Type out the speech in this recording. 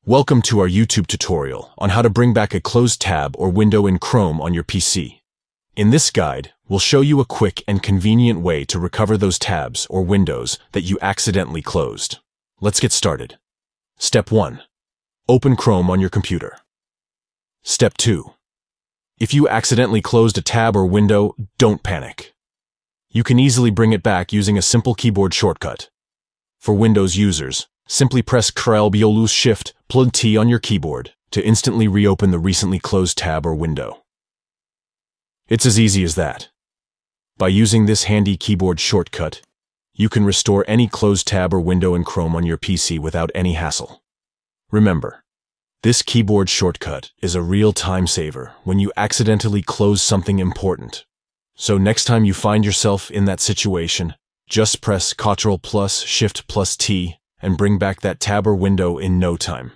Welcome to our YouTube tutorial on how to bring back a closed tab or window in Chrome on your PC. In this guide, we'll show you a quick and convenient way to recover those tabs or windows that you accidentally closed. Let's get started. Step 1. Open Chrome on your computer. Step 2. If you accidentally closed a tab or window, don't panic. You can easily bring it back using a simple keyboard shortcut. For Windows users, simply press Ctrl Shift+T on your keyboard to instantly reopen the recently closed tab or window. It's as easy as that. By using this handy keyboard shortcut, you can restore any closed tab or window in Chrome on your PC without any hassle. Remember, this keyboard shortcut is a real time saver when you accidentally close something important. So next time you find yourself in that situation, just press Ctrl+Shift+T and bring back that tab or window in no time.